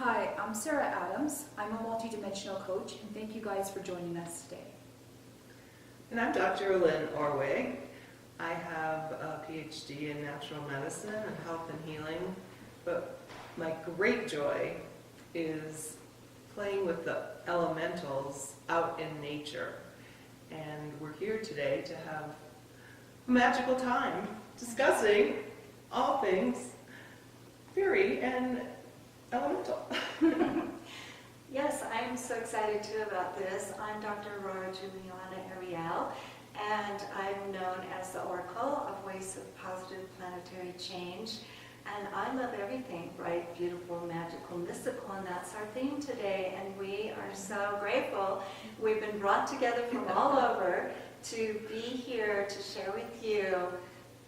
Hi, I'm Sarah Adams. I'm a multidimensional coach, and thank you guys for joining us today. And I'm Dr. Lynn Orway. I have a PhD in natural medicine and health and healing, but my great joy is playing with the elementals out in nature. And we're here today to have a magical time discussing all things fairy and elemental. Yes, I'm so excited too about this. I'm Dr. Aurora Juliana Ariel, and I'm known as the Oracle, a voice of positive planetary change. And I love everything bright, beautiful, magical, mystical, and that's our theme today. And we are so grateful. We've been brought together from all over to be here to share with you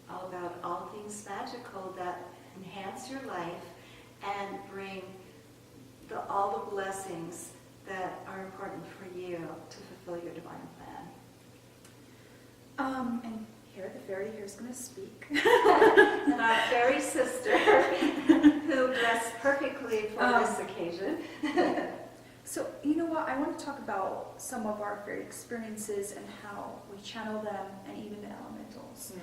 all about all things magical that enhance your life and bring all the blessings that are important for you to fulfill your divine plan. And here, the fairy here is going to speak. And our fairy sister, who dressed perfectly for this occasion. So, you know what? I want to talk about some of our fairy experiences and how we channel them, and even the elementals.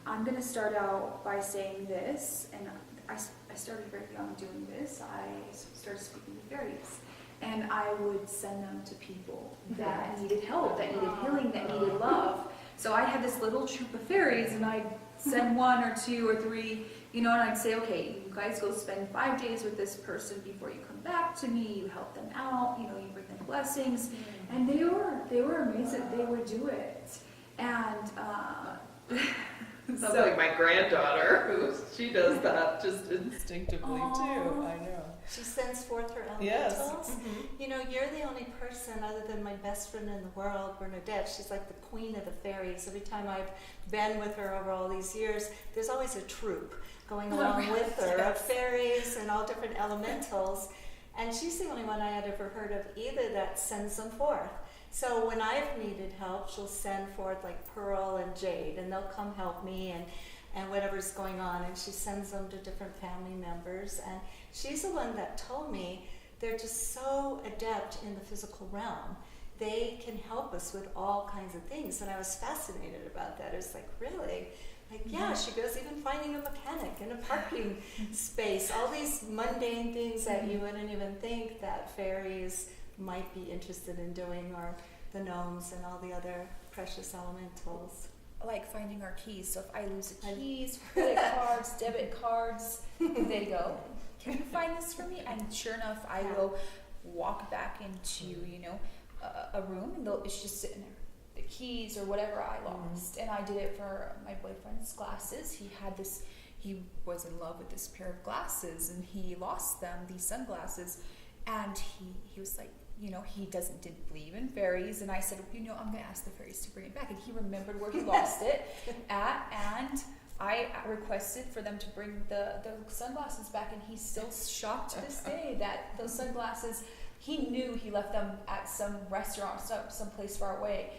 I'm going to start out by saying this, and I started very young doing this. I started speaking to fairies, and I would send them to people that needed help, that needed healing, that needed love. So I had this little troop of fairies, and I'd send one or two or three, and I'd say, okay, you guys go spend 5 days with this person before you come back to me. You help them out, you bring them blessings, and they were amazing. They would do it, and Sounds like my granddaughter, she does that just instinctively too. I know. She sends forth her elementals. Yes. You're the only person other than my best friend in the world, Bernadette. She's like the queen of the fairies. Every time I've been with her over all these years, there's always a troop going along with her of fairies and all different elementals. And she's the only one I had ever heard of either that sends them forth. So when I've needed help, she'll send forth like Pearl and Jade, and they'll come help me and whatever's going on. And she sends them to different family members. And she's the one that told me they're just so adept in the physical realm. They can help us with all kinds of things. And I was fascinated about that. It's like, really? Like, yeah, she goes even finding a mechanic in a parking space. All these mundane things that you wouldn't even think that fairies might be interested in doing, or the gnomes and all the other precious elementals. like finding our keys. So if I lose the keys, credit cards, debit cards, they go, can you find this for me? And sure enough, I will walk back into, a room, and it's just sitting there. The keys or whatever I lost. And I did it for my boyfriend's glasses. He was in love with this pair of glasses, and he lost them, these sunglasses. And he was like, he didn't believe in fairies. And I said, I'm going to ask the fairies to bring it back. And he remembered where he lost it at. And I requested for them to bring the sunglasses back. And he's still shocked to this day that those sunglasses, he knew he left them at some restaurant, some place far away.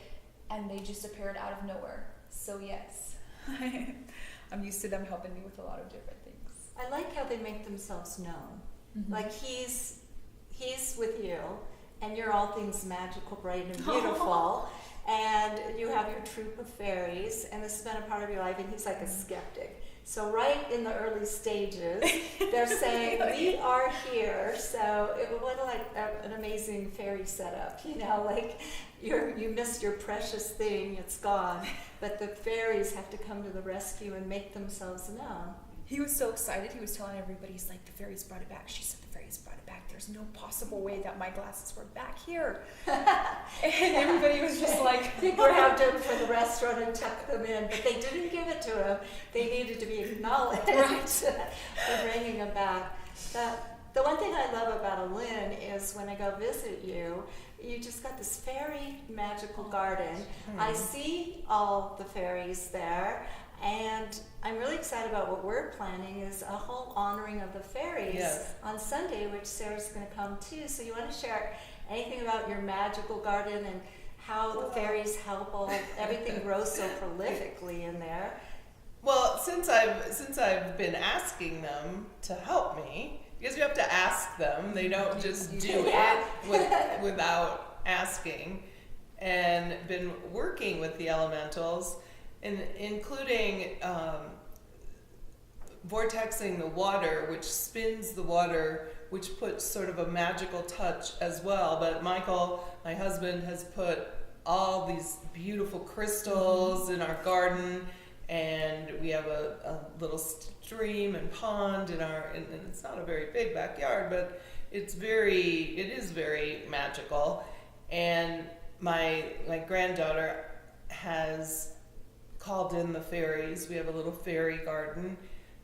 And they just appeared out of nowhere. So yes, I'm used to them helping me with a lot of different things. I like how they make themselves known. Like he's with you, and you're all things magical, bright, and beautiful. And you have your troop of fairies, and this has been a part of your life, and he's like a skeptic. So right in the early stages, they're saying, we are here. So what an amazing fairy setup, like you missed your precious thing, it's gone. But the fairies have to come to the rescue and make themselves known. He was so excited. He was telling everybody, he's like, the fairies brought it back. She said, the fairies brought it back. There's no possible way that my glasses were back here. And everybody was just like, they grabbed him for the restaurant and tucked them in, but they didn't give it to him. They needed to be acknowledged for bringing them back. The one thing I love about a Lynn is when I go visit you, you just got this fairy magical garden. I see all the fairies there. And I'm really excited about what we're planning is a whole honoring of the fairies on Sunday, which Sarah's going to come too. So you want to share anything about your magical garden and how the fairies help everything grow so prolifically in there? Well, since I've been asking them to help me, because you have to ask them. They don't just do Yeah. it without asking. And been working with the elementals, and including vortexing the water, which spins the water, which puts sort of a magical touch as well. But Michael, my husband, has put all these beautiful crystals in our garden, and we have a little stream and pond in our, and it's not a very big backyard, but it is very magical. And my granddaughter has called in the fairies. We have a little fairy garden.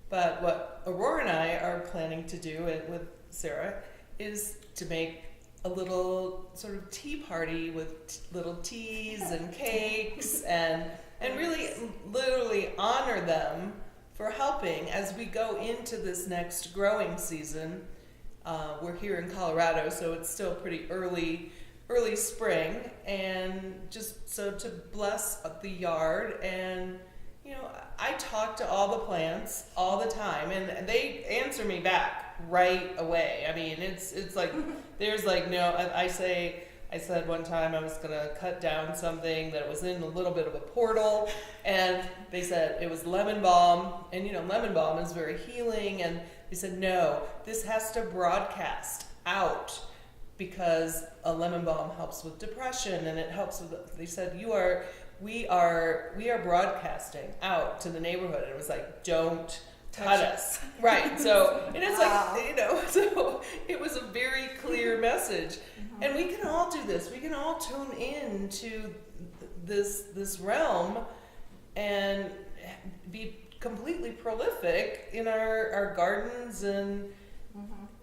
But what Aurora and I are planning to do with Sarah is to make a little sort of tea party with little teas and cakes and really literally honor them for helping as we go into this next growing season. We're here in Colorado, so it's still pretty early spring, and just so to bless the yard. And I talk to all the plants all the time, and they answer me back right away. I mean, it's like there's like no. I said one time I was gonna cut down something that was in a little bit of a portal, and they said it was lemon balm, and lemon balm is very healing, and they said no, this has to broadcast out, because a lemon balm helps with depression, and it helps with, they said, we are broadcasting out to the neighborhood. And it was like, don't cut us. Right. So, and it's like, so it was a very clear message. Mm-hmm. And we can all do this. We can all tune in to this realm and be completely prolific in our gardens, and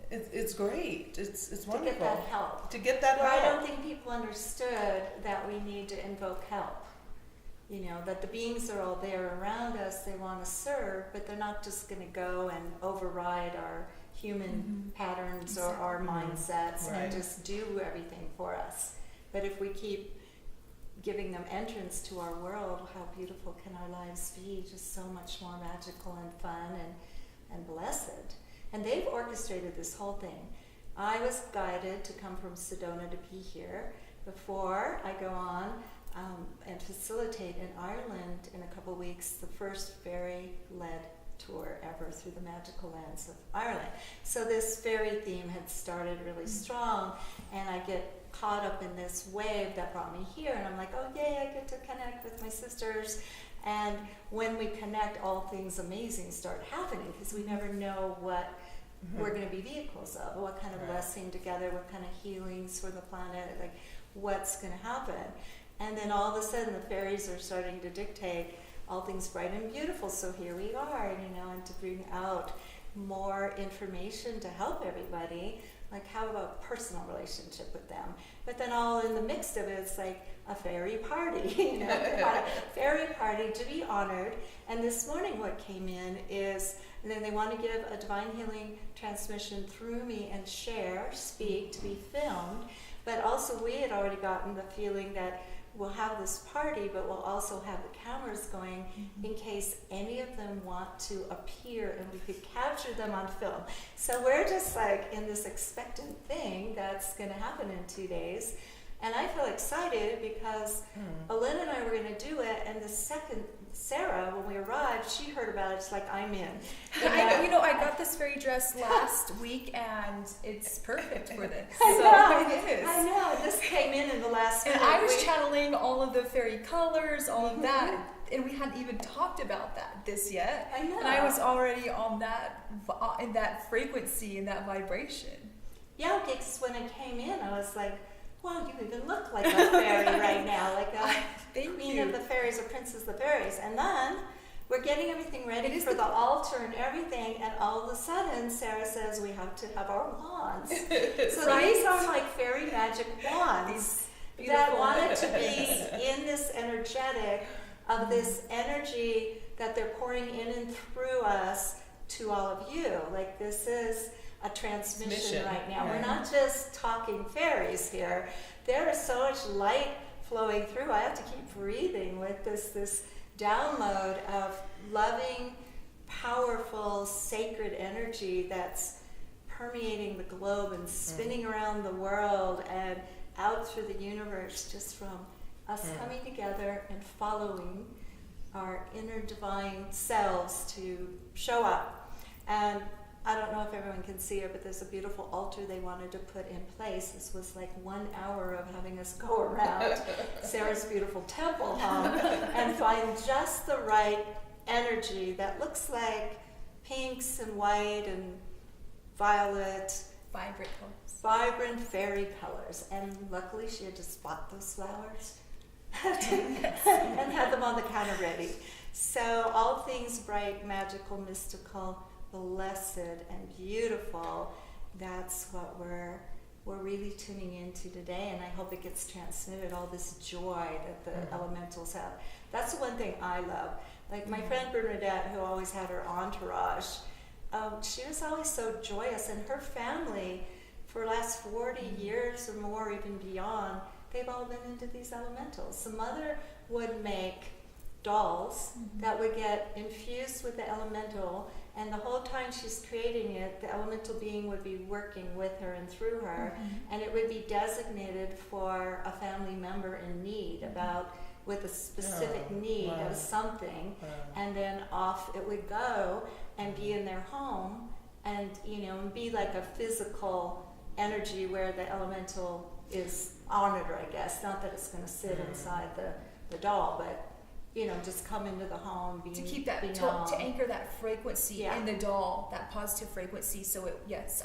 it's great. It's wonderful. To get that help. To get that help. help. I don't think people understood that we need to invoke help. That the beings are all there around us, they want to serve, but they're not just going to go and override our human patterns or our mindsets and just do everything for us. But if we keep giving them entrance to our world, how beautiful can our lives be? Just so much more magical and fun and blessed. And they've orchestrated this whole thing. I was guided to come from Sedona to be here before I go on and facilitate in Ireland in a couple of weeks the first fairy-led tour ever through the magical lands of Ireland. So this fairy theme had started really strong, and I get caught up in this wave that brought me here, and I'm like, oh yay, I get to connect with my sisters. And when we connect, all things amazing start happening, because we never know what we're going to be vehicles of, what kind of blessing together, what kind of healings for the planet, like what's going to happen. And then all of a sudden the fairies are starting to dictate all things bright and beautiful. So here we are, and to bring out more information to help everybody, like how about personal relationship with them? But then all in the mix of it, it's like a fairy party, a fairy party to be honored. And this morning what came in is, and then they want to give a divine healing transmission through me and speak to be filmed. But also we had already gotten the feeling that we'll have this party, but we'll also have the cameras going in case any of them want to appear, and we could capture them on film. So we're just like in this expectant thing that's going to happen in 2 days. And I feel excited because Alin and I were going to do it, and the second Sarah, when we arrived, she heard about it. It's like, I'm in. I got this fairy dress last week, and it's perfect for this. I know. This came in the last week. And I was channeling all of the fairy colors, all of that, and we hadn't even talked about this yet. I know. And I was already on in that frequency, in that vibration. Yeah, because when it came in, I was like, wow, you even look like a fairy right now, like a queen of the fairies or princess of the fairies. And then we're getting everything ready for the altar and everything, and all of a sudden Sarah says we have to have our wands. So these are like fairy magic wands that wanted to be in this energetic of this energy that they're pouring in and through us to all of you. Like this is a transmission right now. We're not just talking fairies here. There is so much light flowing through. I have to keep breathing with this download of loving, powerful, sacred energy that's permeating the globe and spinning around the world and out through the universe, just from us coming together and following our inner divine selves to show up. And I don't know if everyone can see it, but there's a beautiful altar they wanted to put in place. This was like 1 hour of having us go around Sarah's beautiful temple home and find just the right energy that looks like pinks and white and violet, vibrant fairy colors. And luckily she had just bought those flowers and had them on the counter ready. So all things bright, magical, mystical, blessed, and beautiful, that's what we're really tuning into today, and I hope it gets transmitted, all this joy that the elementals have. That's the one thing I love. Like my friend Bernadette, who always had her entourage, she was always so joyous, and her family, for the last 40 years or more, even beyond, they've all been into these elementals. The mother would make dolls that would get infused with the elemental, and the whole time she's creating it, the elemental being would be working with her and through her, and it would be designated for a family member in need, with a specific need of something, and then off it would go and be in their home, and be like a physical energy where the elemental is honored, I guess. Not that it's going to sit inside the doll, but just come into the home, to keep that, to anchor that frequency in the doll, that positive frequency. So it,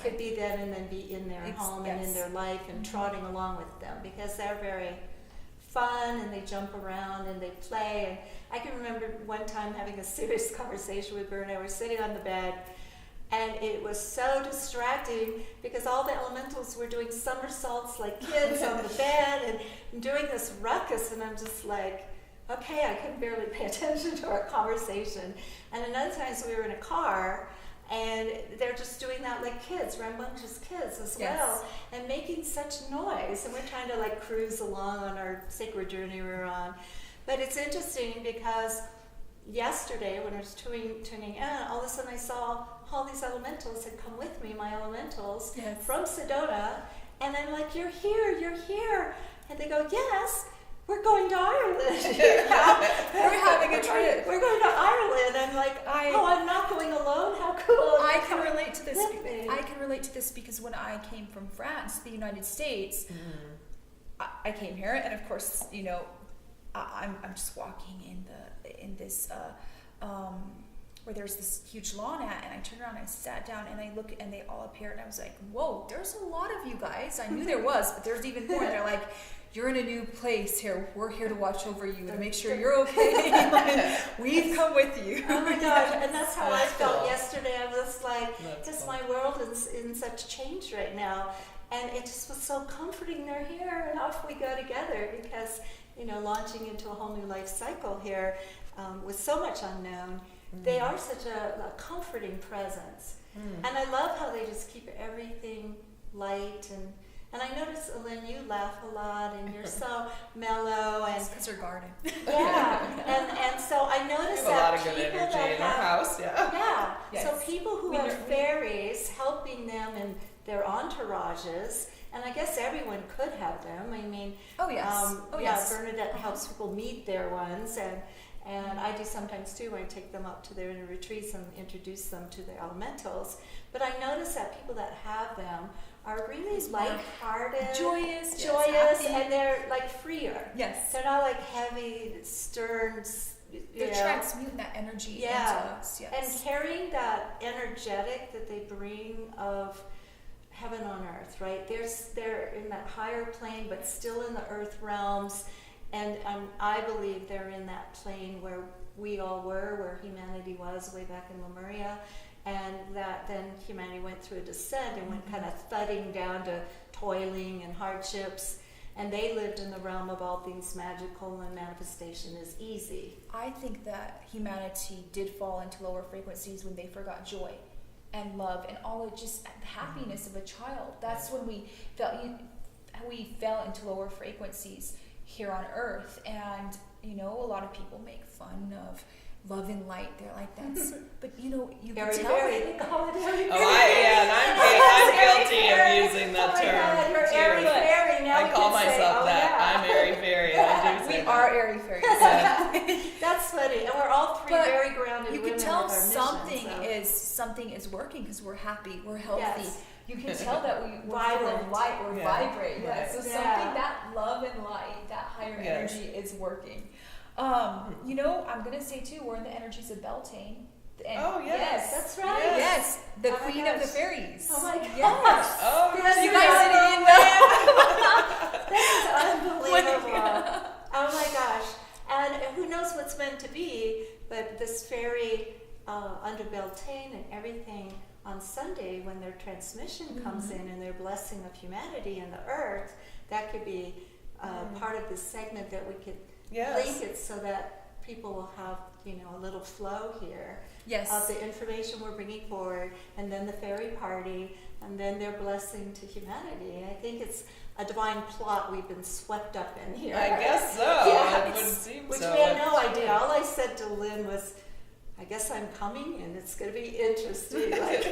could be that, and then be in their home and in their life and trotting along with them, because they're very fun and they jump around and they play. And I can remember one time having a serious conversation with Berna. We're sitting on the bed, and it was so distracting because all the elementals were doing somersaults like kids on the bed and doing this ruckus, and I'm just like, okay, I couldn't barely pay attention to our conversation. And another times we were in a car, and they're just doing that like kids, rambunctious kids as well, and making such noise. And we're trying to like cruise along on our sacred journey we were on. But it's interesting because yesterday when I was tuning in, all of a sudden I saw all these elementals had come with me, my elementals from Sedona, and I'm like, you're here. And they go, yes, we're going to Ireland. We're having a trip. We're going to Ireland. I'm like, I'm not going alone. How cool! I can relate to this. I can relate to this because when I came from France, the United States, I came here, and of course, I'm just walking in this where there's this huge lawn and I turned around and I sat down and I look and they all appeared, and I was like, whoa, there's a lot of you guys. I knew there was, but there's even more. And they're like, you're in a new place here. We're here to watch over you and make sure you're okay. We've come with you. Oh my gosh, and that's how I felt yesterday. I was like, because my world is in such change right now. And it just was so comforting. They're here, and off we go together, because, launching into a whole new life cycle here with so much unknown, they are such a comforting presence. And I love how they just keep everything light. And I notice, Ellen, you laugh a lot, and you're so mellow. And it's your garden. Yeah, and so I notice we have a lot of good people energy that in our house. So people who have fairies helping them in their entourages, and I guess everyone could have them. I mean, Bernadette helps people meet their ones, and I do sometimes too. I take them up to their inner retreats and introduce them to their elementals. But I notice that people that have them are really light-hearted, joyous, and they're like freer. Yes. They're not like heavy, stern. They're transmuting that energy into us. Yes. And carrying that energetic that they bring of heaven on earth, right? They're in that higher plane, but still in the earth realms. And I believe they're in that plane where we all were, where humanity was way back in Lemuria. And that then humanity went through a descent and went kind of thudding down to toiling and hardships. And they lived in the realm of all things magical, and manifestation is easy. I think that humanity did fall into lower frequencies when they forgot joy and love and all of just the happiness of a child. That's when we fell into lower frequencies here on earth. And a lot of people make fun of love and light. They're like, that's, but you know, you can Airy tell. fairy, they call it airy Oh, fairy. and I'm guilty of using that Oh my term God, you're too. airy fairy. Now I we call can say, myself oh, that. yeah. I'm airy fairy. I do We say that. are airy fairies. Yeah. That's funny, and we're all three But very grounded You women can tell with our something mission, something is working because we're happy, we're healthy. Yes. You can tell that we're full Vibrant. of light, we're Yeah. vibrant. Yeah. Right. So Yeah. something, that love and light, that higher Yes. energy is working. You know, I'm gonna say too, we're in the energies of Beltane. And Oh, yes. That's right. Yes, the Oh my queen of the gosh. fairies. Oh my gosh. Yes. Oh, Yes, You we guys are. didn't even know. That is unbelievable. Yeah. Oh my gosh. And who knows what's meant to be, but this fairy under Beltane and everything on Sunday when their transmission comes in and their blessing of humanity and the earth, that could be part of this segment that we could Yes. link it so that people will have, you know, a little flow here Yes. of the information we're bringing forward, and then the fairy party, and then their blessing to humanity. I think it's a divine plot we've been swept up in here. I guess so. Yeah, It would seem which so. we had no idea. All I said to Lynn was, I guess I'm coming and it's going to be interesting. Like,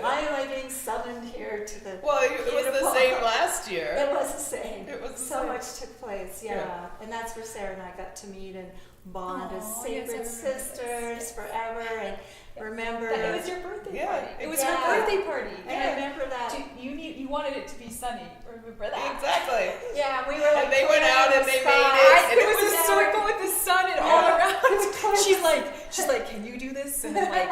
why am I being summoned here to the... Well, it was the Beautiful. same last year. It was the same. It was the So same. much took place, yeah. Yeah. And that's where Sarah and I got to meet and bond as Aw, yes, I sacred remember sisters this. forever, and remember... It was your birthday Yeah, party. It was yeah. her birthday party. And I remember that... You wanted it to be sunny. Remember that? Exactly. Yeah, we were like... And they went out and they made Right? it. There was a circle with the sun and all Yeah. around. She's like, can you do this? And I'm like,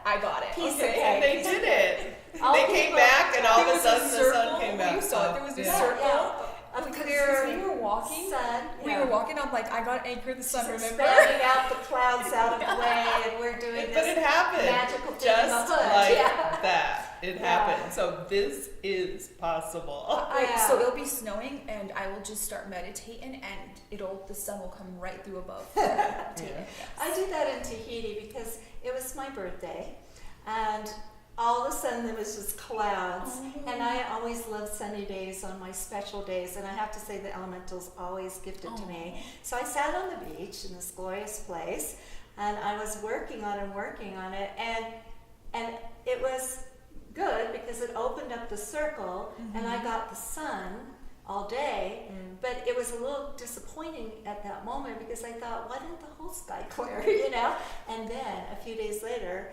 I got it. Piece of okay. And they did it. All They people- came back and all of There a was a sudden the sun circle. came back. You saw it. There was a Yeah. circle. A Because clear we were walking. sun. We yeah. were walking. I'm like, I got to anchor the sun. Just Remember? expanding out the clouds out of the way, and we're doing But it this happened. magical thing in the Just hood. like Yeah. that. It Yeah. happened. So this is possible. Yeah. So it'll be snowing, and I will just start meditating, and the sun will come right through above. I did that in Tahiti because it was my birthday, and all of a sudden there was just clouds. And I always love sunny days on my special days, and I have to say the elementals always gifted to me. So I sat on the beach in this glorious place, and I was working on it, and it was good because it opened up the circle, and I got the sun all day, but it was a little disappointing at that moment because I thought, why didn't the whole sky clear, you know? And then a few days later,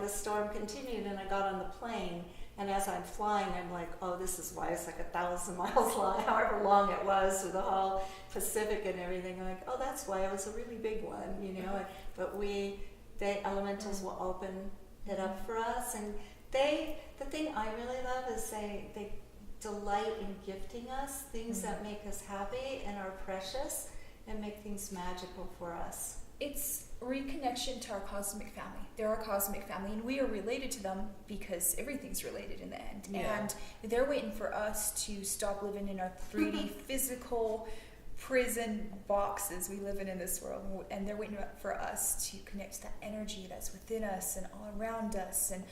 the storm continued, and I got on the plane, and as I'm flying, I'm like, oh, this is why it's like 1,000 miles long, however long it was, through the whole Pacific and everything. I'm like, oh, that's why it was a really big one, you know? But the elementals will open it up for us, and the thing I really love is they delight in gifting us things that make us happy and are precious and make things magical for us. It's reconnection to our cosmic family. They're our cosmic family, and we are related to them because everything's related in the end. Yeah. And they're waiting for us to stop living in our 3D physical prison boxes we live in this world, and they're waiting for us to connect to that energy that's within us and all around us and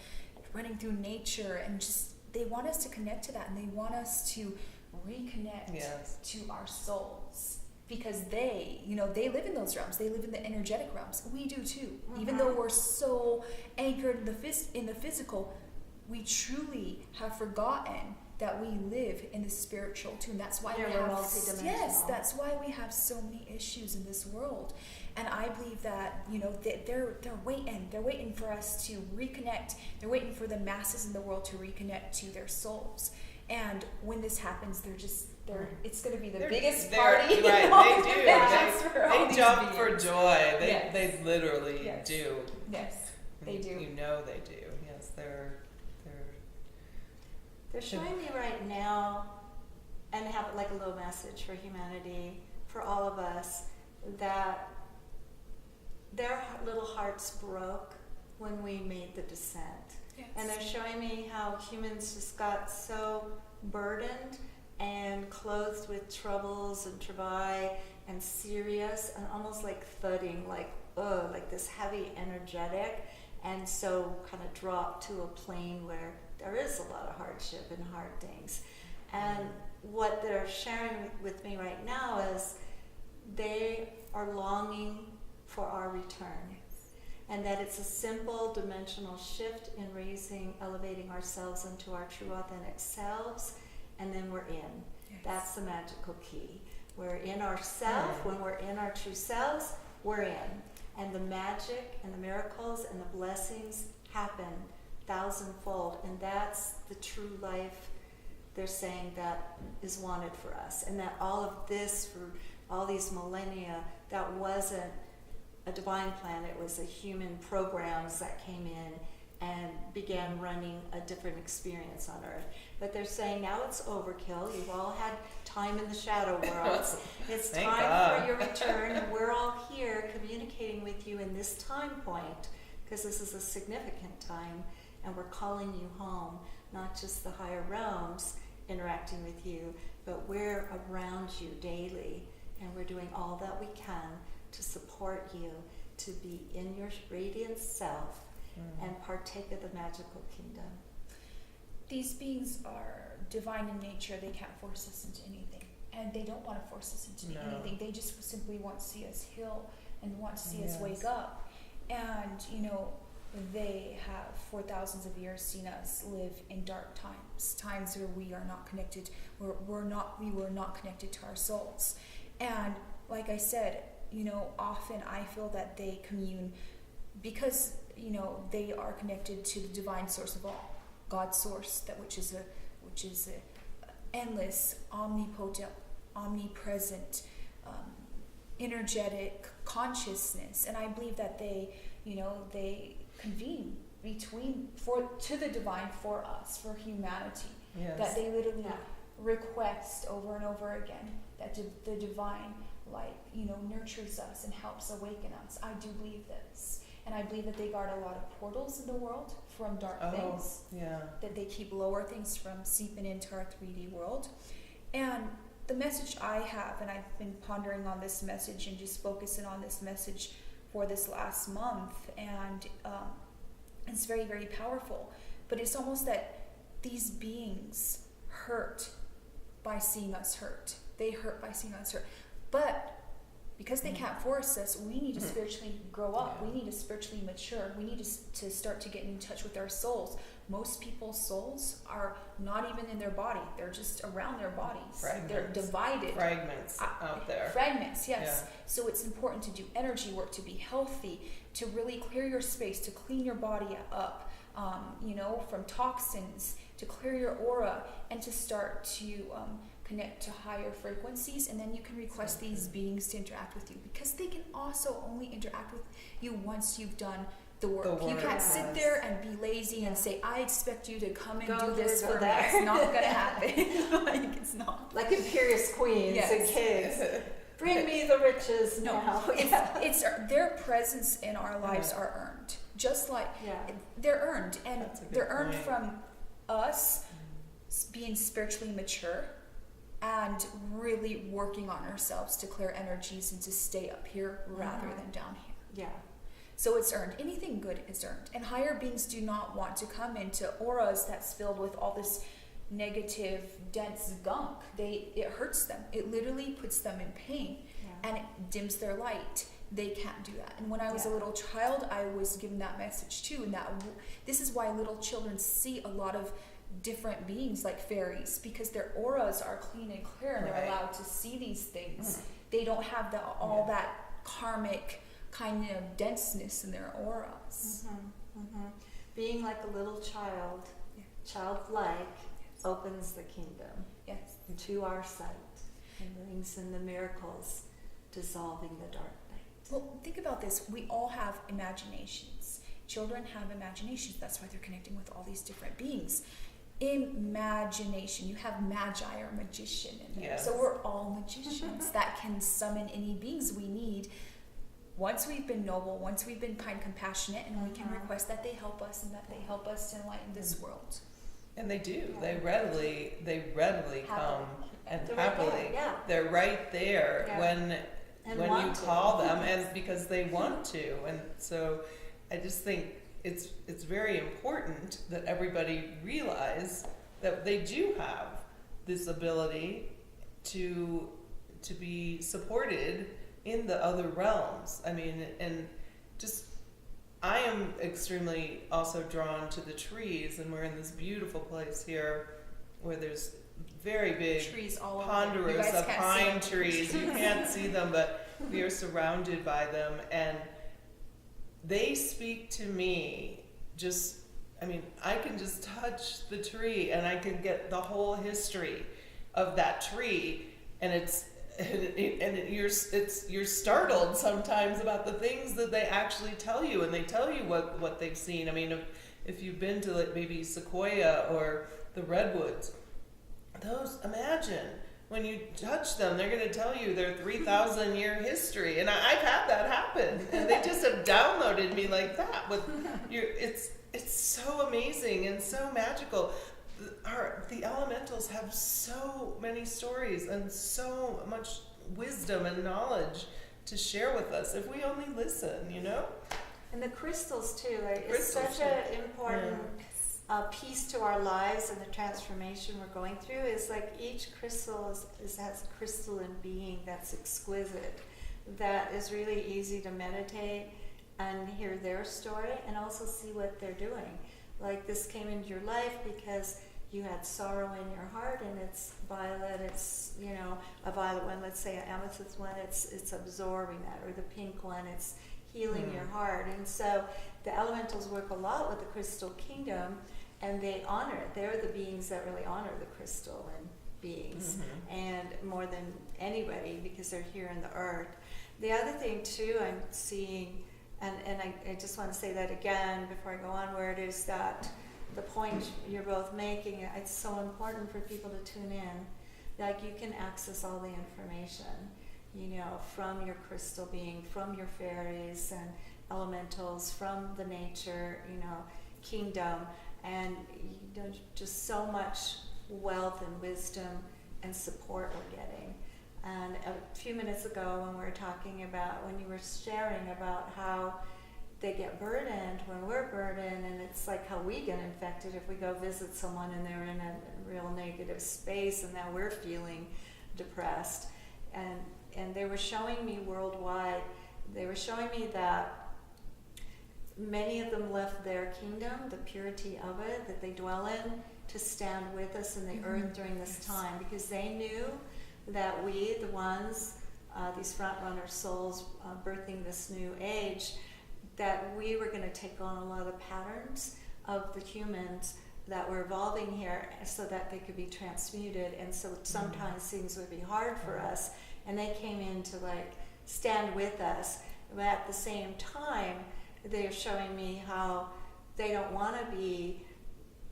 running through nature, and just they want us to connect to that, and they want us to reconnect Yes. to our souls, because they live in those realms. They live in the energetic realms. We do too. Even though we're so anchored in the physical, we truly have forgotten that we live in the spiritual too, and that's why Yeah, we we're have multidimensional. that's why we have so many issues in this world. And I believe that they're waiting for us to reconnect. They're waiting for the masses in the world to reconnect to their souls. And when this happens, it's going to be the biggest party. Right, in all they the do. dimensions for all They these jump for beings. joy. Yes. They literally Yes. do. Yes, they do. You know they do. Yes, they're They're showing me right now, and have like a little message for humanity, for all of us, that their little hearts broke when we made the descent. Yes. And they're showing me how humans just got so burdened and clothed with troubles and travail and serious and almost like thudding, like this heavy energetic, and so kind of dropped to a plane where there is a lot of hardship and hard things. And what they're sharing with me right now is they are longing for our return. and that it's a simple dimensional shift in raising, elevating ourselves into our true authentic selves, and then we're in. Yes. That's the magical key. We're in ourself. When we're in our true selves, we're in. And the magic and the miracles and the blessings happen thousandfold. And that's the true life they're saying that is wanted for us. And that all of this, for all these millennia, that wasn't a divine plan. It was a human programs that came in and began running a different experience on Earth. But they're saying now it's overkill. You've all had time in the shadow worlds. It's Thank time God. for your return. And we're all here communicating with you in this time point, because this is a significant time, and we're calling you home, not just the higher realms interacting with you, but we're around you daily, and we're doing all that we can to support you to be in your radiant self and partake of the magical kingdom. These beings are divine in nature. They can't force us into anything. And they don't want to force us into anything. They just simply want to see us heal and want to see us wake up. And, you know, they have for thousands of years seen us live in dark times where we are not connected, we were not connected to our souls. And like I said, you know, often I feel that they commune because, you know, they are connected to the divine source of all, God's source, that which is a endless, omnipotent, omnipresent, energetic consciousness. And I believe that they, you know, they convene to the divine for us, for humanity. Yes. That they literally request over and over again that the divine, like, you know, nurtures us and helps awaken us. I do believe this. And I believe that they guard a lot of portals in the world from dark things. Yeah. That they keep lower things from seeping into our 3D world. And the message I have, and I've been pondering on this message and just focusing on this message for this last month, and it's very, very powerful. But it's almost that these beings hurt by seeing us hurt. They hurt by seeing us hurt. But because they can't force us, we need to spiritually grow up. We need to spiritually mature. We need to start to get in touch with our souls. Most people's souls are not even in their body. They're just around their bodies. Fragments. They're divided. Fragments out there. Fragments, yes. Yeah. So it's important to do energy work, to be healthy, to really clear your space, to clean your body up, you know, from toxins, to clear your aura, and to start to connect to higher frequencies. And then you can request these beings to interact with you, because they can also only interact with you once you've done the work. You can't sit there and be lazy and say, I expect you to come and do this for me. It's not going to happen. Like, it's not. Like imperious queens and kings. Bring me the riches now. It's their presence in our lives are earned. Just like they're earned. And they're earned from us being spiritually mature and really working on ourselves to clear energies and to stay up here rather than down here. Yeah. So it's earned. Anything good is earned. And higher beings do not want to come into auras that's filled with all this negative, dense gunk. It hurts them. It literally puts them in pain, and it dims their light. They can't do that. And when I was a little child, I was given that message too. And this is why little children see a lot of different beings like fairies, because their auras are clean and clear, and they're allowed to see these things. They don't have all that karmic kind of denseness in their auras. Being like a little child, childlike, opens the kingdom to our sight and brings in the miracles, dissolving the dark night. Well, think about this. We all have imaginations. Children have imaginations. That's why they're connecting with all these different beings. Imagination. You have magi or magician in there. So we're all magicians that can summon any beings we need. Once we've been noble, once we've been kind, compassionate, and we can request that they help us and that they help us to enlighten this world. And they do. They readily come and They're happily. right there, They're right there when you call them, and because they want to. And so I just think it's very important that everybody realize that they do have this ability to be supported in the other realms. I mean, and just I am extremely also drawn to the trees, and we're in this beautiful place here where there's very big Trees all over. You ponderous guys of can't see pine them. trees. You can't see them, but we are surrounded by them, and they speak to me. Just, I mean, I can just touch the tree and I can get the whole history of that tree, and you're startled sometimes about the things that they actually tell you, and they tell you what they've seen. I mean, if you've been to like maybe Sequoia or the redwoods, those, imagine when you touch them, they're going to tell you their 3,000 year history, and I've had that happen, and they just have downloaded me like that. With it's so amazing and so magical. The elementals have so many stories and so much wisdom and knowledge to share with us if we only listen, you know? And the crystals too, like Crystals it's such an important piece to our lives and the transformation we're going through. Is like each crystal has a crystalline being that's exquisite, that is really easy to meditate and hear their story and also see what they're doing. Like this came into your life because you had sorrow in your heart, and it's violet, it's, you know, a violet one, let's say an amethyst one, it's absorbing that, or the pink one, it's healing your heart. And so the elementals work a lot with the crystal kingdom, and they honor it. They're the beings that really honor the crystal and beings, and more than anybody, because they're here in the earth. The other thing too I'm seeing, and I just want to say that again before I go onward, is that the point you're both making, it's so important for people to tune in. Like you can access all the information, you know, from your crystal being, from your fairies and elementals, from the nature, you know, kingdom, and you know, just so much wealth and wisdom and support we're getting. And a few minutes ago when we were talking about, when you were sharing about how they get burdened when we're burdened, and it's like how we get infected if we go visit someone and they're in a real negative space, and now we're feeling depressed. And they were showing me worldwide, they were showing me that many of them left their kingdom, the purity of it that they dwell in, to stand with us in the earth during this time, because they knew that we, the ones, these front runner souls birthing this new age, that we were going to take on a lot of the patterns of the humans that were evolving here, so that they could be transmuted. And so sometimes things would be hard for us, and they came in to like stand with us. But at the same time, they're showing me how they don't want to be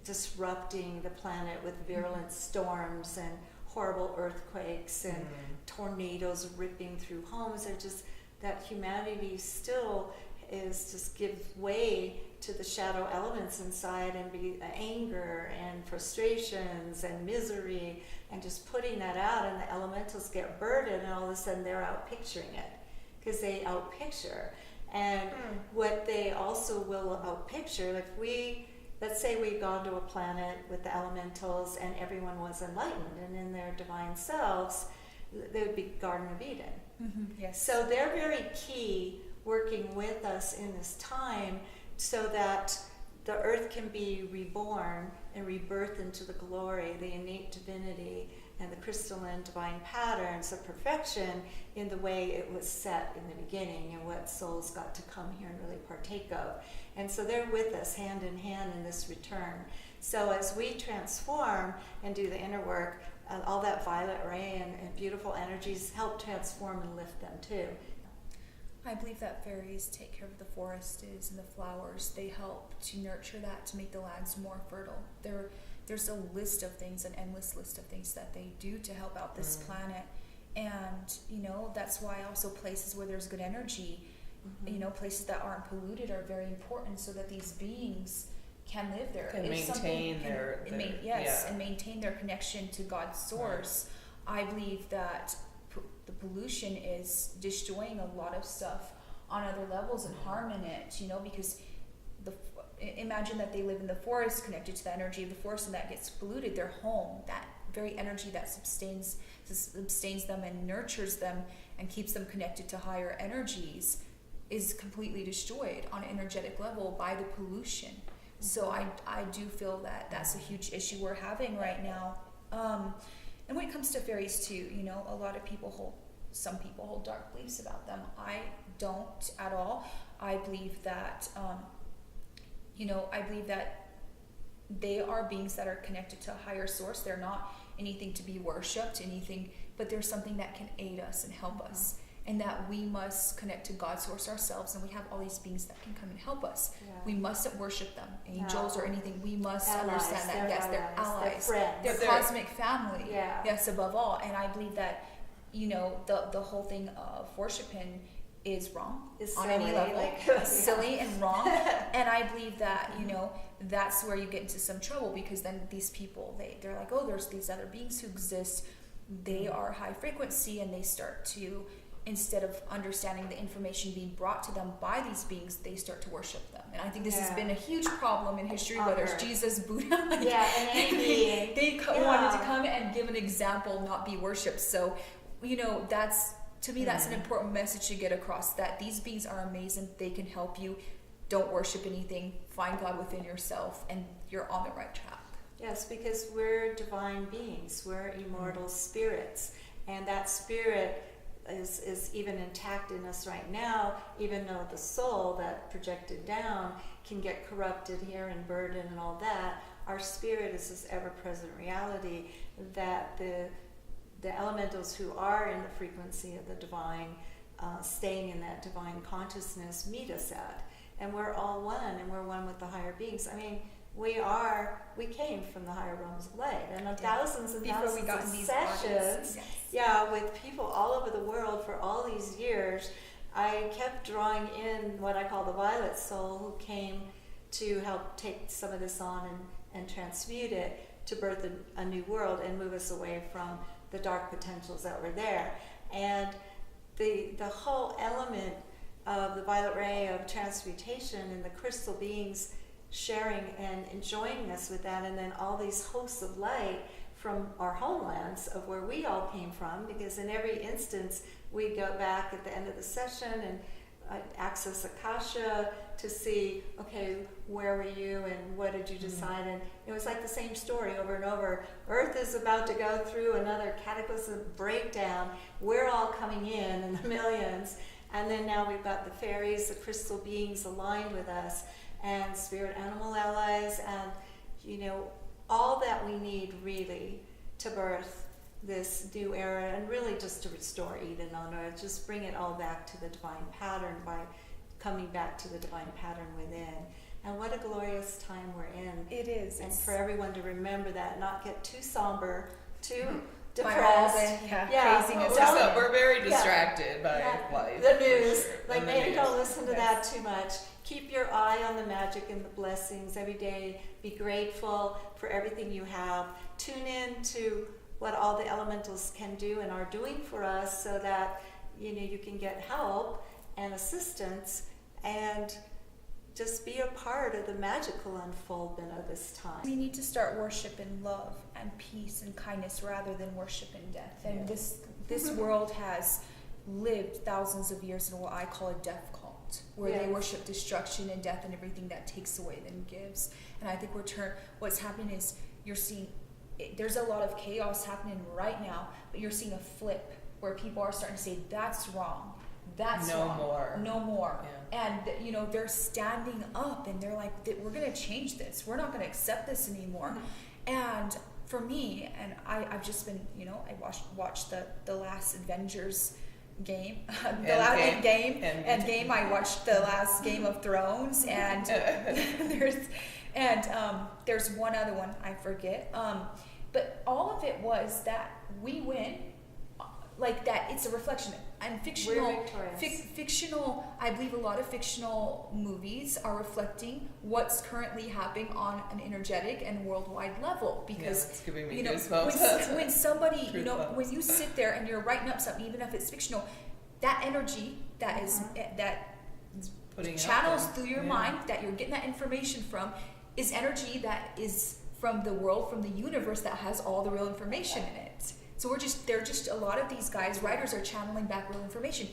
disrupting the planet with virulent storms and horrible earthquakes and tornadoes ripping through homes. They're just, that humanity still is just give way to the shadow elements inside, and be anger and frustrations and misery, and just putting that out, and the elementals get burdened, and all of a sudden they're out picturing it, because they outpicture. And what they also will outpicture, if we, let's say we'd gone to a planet with the elementals and everyone was enlightened and in their divine selves, they would be Garden of Eden. Yes. So they're very key, working with us in this time, so that the earth can be reborn and rebirthed into the glory, the innate divinity, and the crystalline divine patterns of perfection in the way it was set in the beginning, and what souls got to come here and really partake of. And so they're with us hand in hand in this return. So as we transform and do the inner work, all that violet ray and beautiful energies help transform and lift them too. I believe that fairies take care of the forests and the flowers. They help to nurture that, to make the lands more fertile. There's a list of things, an endless list of things that they do to help out this planet. And, you know, that's why also places where there's good energy, you know, places that aren't polluted are very important, so that these beings can live there. Can maintain their and maintain their connection to God's source. I believe that the pollution is destroying a lot of stuff on other levels and harming it, you know, because imagine that they live in the forest, connected to the energy of the forest, and that gets polluted. Their home, that very energy that sustains them and nurtures them and keeps them connected to higher energies, is completely destroyed on an energetic level by the pollution. So I do feel that that's a huge issue we're having right now. And when it comes to fairies too, you know, a lot of people some people hold dark beliefs about them. I don't at all. I believe that, I believe that they are beings that are connected to a higher source. They're not anything to be worshipped, but there's something that can aid us and help us. And that we must connect to God's source ourselves, and we have all these beings that can come and help us. Yeah. We mustn't worship them, angels or anything. We must Allies, understand that, yes, they're allies. They're friends. They're cosmic family. Yeah. Yes, above all. And I believe that, you know, the whole thing of worshiping is wrong It's on silly, any level. like, Silly and wrong. And I believe that, you know, that's where you get into some trouble, because then these people, they're like, oh, there's these other beings who exist. They are high frequency, and they start to, instead of understanding the information being brought to them by these beings, they start to worship them. And I think this has been a huge problem in history, whether it's Jesus, Buddha, and any being. they wanted to come and give an example, not be worshipped. So, you know, that's, to me, that's an important message to get across, that these beings are amazing. They can help you. Don't worship anything. Find God within yourself, and you're on the right track. Yes, because we're divine beings. We're immortal spirits. And that spirit is even intact in us right now, even though the soul that projected down can get corrupted here and burden and all that. Our spirit is this ever-present reality that the elementals who are in the frequency of the divine, staying in that divine consciousness, meet us at. And we're all one, and we're one with the higher beings. I mean, we came from the higher realms of light, and thousands and Before thousands we got of in these sessions, bodies. with people all over the world for all these years. I kept drawing in what I call the violet soul, who came to help take some of this on and transmute it to birth a new world and move us away from the dark potentials that were there. And the whole element of the violet ray of transmutation and the crystal beings sharing and enjoying us with that, and then all these hosts of light from our homelands of where we all came from, because in every instance we go back at the end of the session and access Akasha to see, okay, where were you and what did you decide? And it was like the same story over and over. Earth is about to go through another cataclysmic breakdown. We're all coming in the millions, and then now we've got the fairies, the crystal beings aligned with us, and spirit animal allies, and you know, all that we need really to birth this new era, and really just to restore Eden on earth, just bring it all back to the divine pattern by coming back to the divine pattern within. And what a glorious time we're in. It is. And for everyone to remember that, not get too somber, too By all depressed. the craziness. We're very distracted by life. The news, for sure. like And the maybe news. don't listen to that too much. Keep your eye on the magic and the blessings every day. Be grateful for everything you have. Tune in to what all the elementals can do and are doing for us, so that you can get help and assistance, and just be a part of the magical unfoldment of this time. We need to start worshiping love and peace and kindness rather than worshiping death. And this world has lived thousands of years in what I call a death cult, where they worship destruction and death and everything that takes away then gives. And I think what's happening is you're seeing there's a lot of chaos happening right now, but you're seeing a flip where people are starting to say, that's wrong. That's No wrong. more. No more. Yeah. And they're standing up and they're like, we're going to change this. We're not going to accept this anymore. And for me, and I've just been, I watched the last Avengers game, Endgame. I watched the last Game of Thrones, and there's one other one I forget. But all of it was that we win, like that. It's a reflection. And fictional. I believe a lot of fictional movies are reflecting what's currently happening on an energetic and worldwide level. Because it's giving me goosebumps. when somebody, when you sit there and you're writing up something, even if it's fictional, that energy that is Putting channels through your mind, that you're getting that information from, is energy that is from the world, from the universe, that has all the real information in it. So they're just a lot of these guys, writers, are channeling back real information.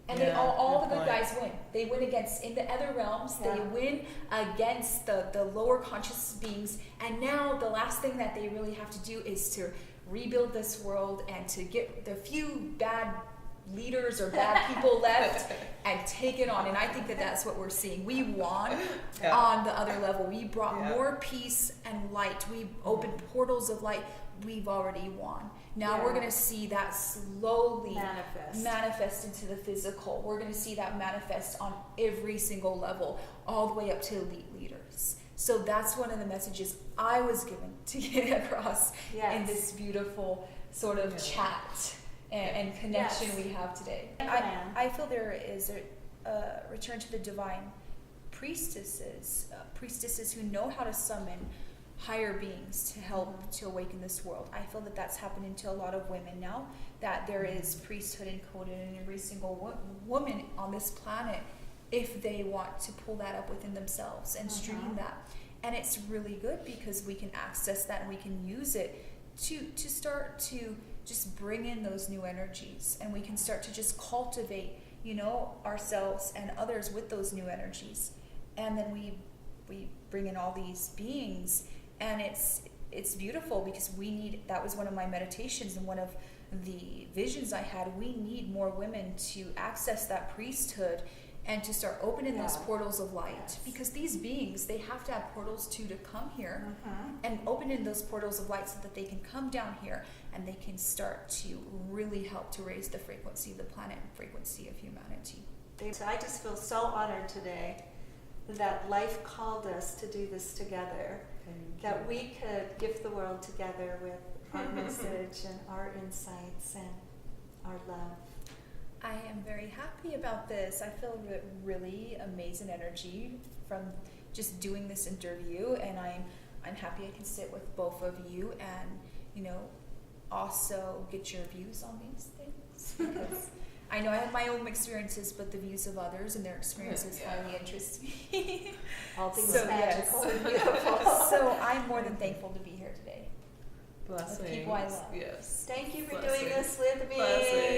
And Yeah, all good the good point. guys win. They win against, in the other realms, they Yeah. win against the lower conscious beings. And now the last thing that they really have to do is to rebuild this world and to get the few bad leaders or bad people left and take it on. And I think that that's what we're seeing. We won Yeah. on the other level. We brought Yeah. more peace and light. We opened portals of light. We've already won. Now we're Yeah. going to see that slowly Manifest. into the physical. We're going to see that manifest on every single level, all the way up to elite leaders. So that's one of the messages I was given to get across in this beautiful sort of Yeah. chat and connection Yes. we have today. Yeah. I feel there is a return to the divine priestesses who know how to summon higher beings to help to awaken this world. I feel that that's happening to a lot of women now, that there is priesthood encoded in every single woman on this planet if they want to pull that up within themselves and stream that. And it's really good because we can access that and we can use it to start to just bring in those new energies, and we can start to just cultivate, ourselves and others with those new energies. And then we bring in all these beings, and it's beautiful because that was one of my meditations and one of the visions I had. We need more women to access that priesthood and to start opening those portals of light. Yes. Because these beings, they have to have portals to come here Mm-hmm. and opening those portals of light so that they can come down here and they can start to really help to raise the frequency of the planet and frequency of humanity. So I just feel so honored today that life called us to do this together, that we could gift the world together with our message and our insights and our love. I am very happy about this. I feel really amazing energy from just doing this interview, and I'm happy I can sit with both of you and also get your views on these things, because I know I have my own experiences, but the views of others and their experiences highly interest me. All things So, magical yes. and beautiful. So I'm more than thankful to be here today. Blessings. people I love. Yes. Thank you for Blessings. doing this with me. Blessings.